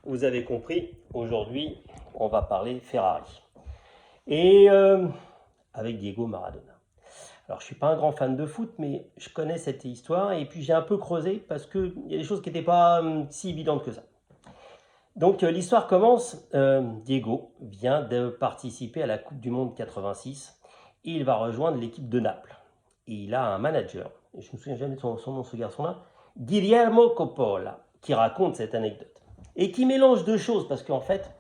vous avez compris, aujourd'hui, on va parler Ferrari. Et avec Diego Maradona. Alors, je ne suis pas un grand fan de foot, mais je connais cette histoire et puis j'ai un peu creusé parce qu'il y a des choses qui n'étaient pas si évidentes que ça. Donc, l'histoire commence. Diego vient de participer à la Coupe du Monde 86 et il va rejoindre l'équipe de Naples. Et il a un manager, et je ne me souviens jamais de son nom, ce garçon-là, Guillermo Coppola, qui raconte cette anecdote et qui mélange deux choses parce qu'en fait,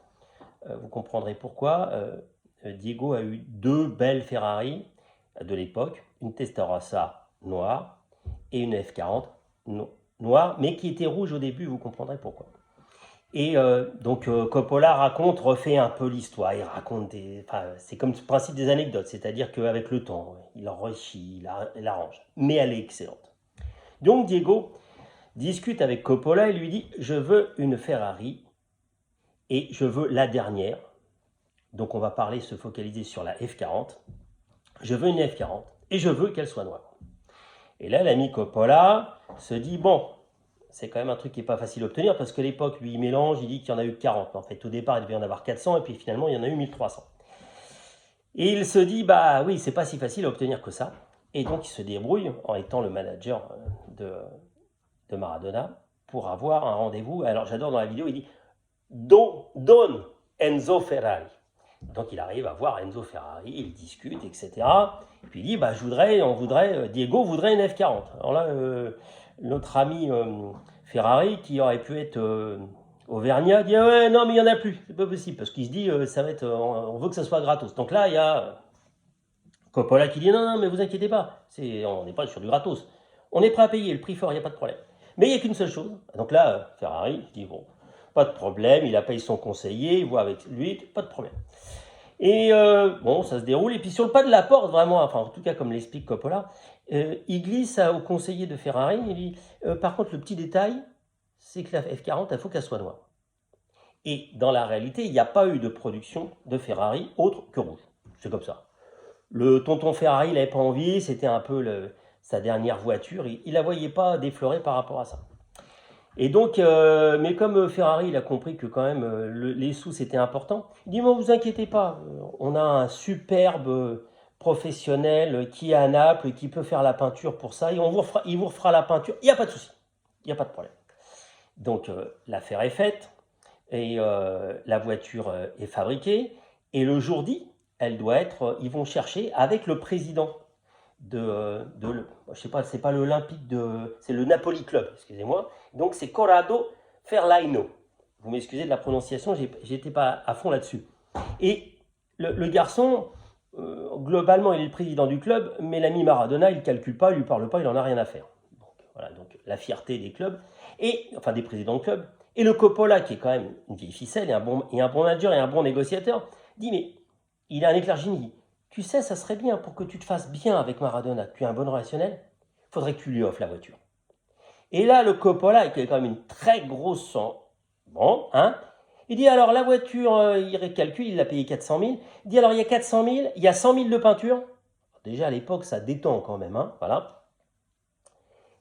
vous comprendrez pourquoi. Diego a eu deux belles Ferrari de l'époque, une Testarossa noire et une F40 noire, mais qui était rouge au début, vous comprendrez pourquoi. Et donc Coppola raconte, refait un peu l'histoire, il raconte c'est comme le principe des anecdotes, c'est-à-dire qu'avec le temps, il enrichit, il arrange, mais elle est excellente. Donc Diego discute avec Coppola et lui dit « Je veux une Ferrari et je veux la dernière ». Donc on va se focaliser sur la F40. Je veux une F40 et je veux qu'elle soit noire. Et là, l'ami Coppola se dit, bon, c'est quand même un truc qui n'est pas facile à obtenir parce que l'époque, lui, il mélange, il dit qu'il y en a eu 40. En fait, au départ, il devait y en avoir 400 et puis finalement, il y en a eu 1300. Et il se dit, bah oui, c'est pas si facile à obtenir que ça. Et donc, il se débrouille en étant le manager de Maradona pour avoir un rendez-vous. Alors, j'adore dans la vidéo, il dit, Don Enzo Ferrari. Donc il arrive à voir Enzo Ferrari, il discute, etc. Et puis il dit, bah, Diego voudrait une F40. Alors là, notre ami Ferrari, qui aurait pu être Auvergnat, dit, ouais, non, mais il n'y en a plus, c'est pas possible, parce qu'il se dit, ça va être, on veut que ça soit gratos. Donc là, il y a Coppola qui dit, non, non, mais vous inquiétez pas, on n'est pas sur du gratos. On est prêt à payer le prix fort, il n'y a pas de problème. Mais il n'y a qu'une seule chose. Donc là, Ferrari dit, bon, pas de problème, il appelle son conseiller, il voit avec lui, pas de problème. Et bon, ça se déroule. Et puis sur le pas de la porte, vraiment, enfin en tout cas comme l'explique Coppola, il glisse au conseiller de Ferrari, il dit, par contre le petit détail, c'est que la F40, il faut qu'elle soit noire. Et dans la réalité, il n'y a pas eu de production de Ferrari autre que rouge. C'est comme ça. Le tonton Ferrari, il n'avait pas envie, c'était un peu sa dernière voiture, il ne la voyait pas déflorer par rapport à ça. Et donc, mais comme Ferrari, il a compris que quand même les sous c'était important, il dit, ne vous inquiétez pas, on a un superbe professionnel qui est à Naples, qui peut faire la peinture pour ça, et il vous refera la peinture, il n'y a pas de souci, il n'y a pas de problème. Donc l'affaire est faite, et la voiture est fabriquée, et le jour dit, ils vont chercher avec le président je sais pas, c'est pas l'Olympique c'est le Napoli Club, excusez-moi. Donc c'est Corrado Ferlaino. Vous m'excusez de la prononciation, j'étais pas à fond là-dessus. Et le garçon, globalement, il est le président du club, mais l'ami Maradona, il calcule pas, il lui parle pas, il en a rien à faire. Donc, voilà, donc la fierté des clubs, enfin des présidents de club. Et le Coppola, qui est quand même une vieille ficelle, et un bon manager et un bon négociateur, dit, mais il a un éclair génie. Tu sais, ça serait bien pour que tu te fasses bien avec Maradona, que tu es un bon relationnel, il faudrait que tu lui offres la voiture. Et là, le Coppola, qui est quand même une très grosse il dit alors la voiture, il récalcule, il l'a payé 400 000. Il dit alors il y a 400 000, il y a 100 000 de peinture. Déjà à l'époque, ça détend quand même, voilà.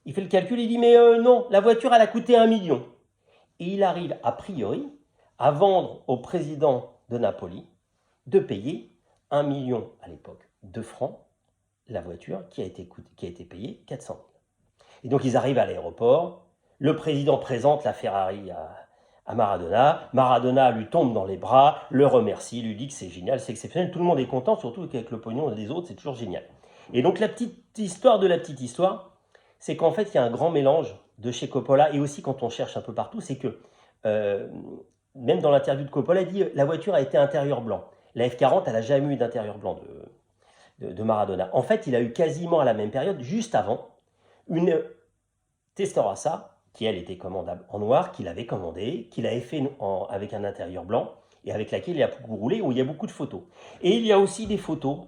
Il fait le calcul, il dit mais non, la voiture, elle a coûté 1 million. Et il arrive, a priori, à vendre au président de Napoli de payer 1 million à l'époque de francs la voiture qui a été payée 400 000. Et donc ils arrivent à l'aéroport, le président présente la Ferrari à Maradona, Maradona lui tombe dans les bras, le remercie, lui dit que c'est génial, c'est exceptionnel, tout le monde est content, surtout qu'avec le pognon des autres, c'est toujours génial. Et donc la petite histoire de la petite histoire, c'est qu'en fait il y a un grand mélange de chez Coppola, et aussi quand on cherche un peu partout, c'est que même dans l'interview de Coppola, il dit la voiture a été intérieur blanc. La F40, elle n'a jamais eu d'intérieur blanc de Maradona. En fait, il a eu quasiment à la même période, juste avant, une Testarossa, qui elle était commandable en noir, qu'il avait commandée, qu'il avait fait avec un intérieur blanc, et avec laquelle il a beaucoup roulé, où il y a beaucoup de photos. Et il y a aussi des photos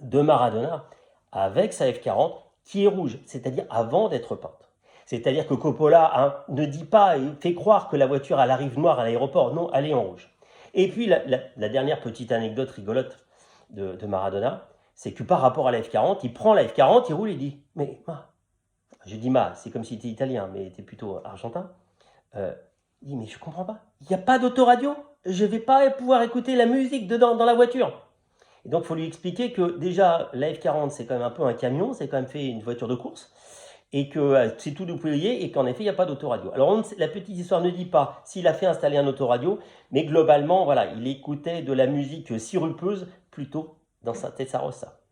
de Maradona avec sa F40, qui est rouge, c'est-à-dire avant d'être peinte. C'est-à-dire que Coppola ne dit pas, il fait croire que la voiture elle arrive noire à l'aéroport, non, elle est en rouge. Et puis la dernière petite anecdote rigolote de Maradona, c'est que par rapport à la F40, il prend la F40, il roule et il dit, mais je dis c'est comme si tu étais italien, mais tu es plutôt argentin. Il dit, mais je comprends pas. Il n'y a pas d'autoradio. Je ne vais pas pouvoir écouter la musique dedans, dans la voiture. Et donc, il faut lui expliquer que déjà, la F40, c'est quand même un peu un camion, c'est quand même fait une voiture de course, et que c'est tout déployé, et qu'en effet, il n'y a pas d'autoradio. Alors, la petite histoire ne dit pas s'il a fait installer un autoradio, mais globalement, voilà, il écoutait de la musique sirupeuse plutôt dans sa Testarossa.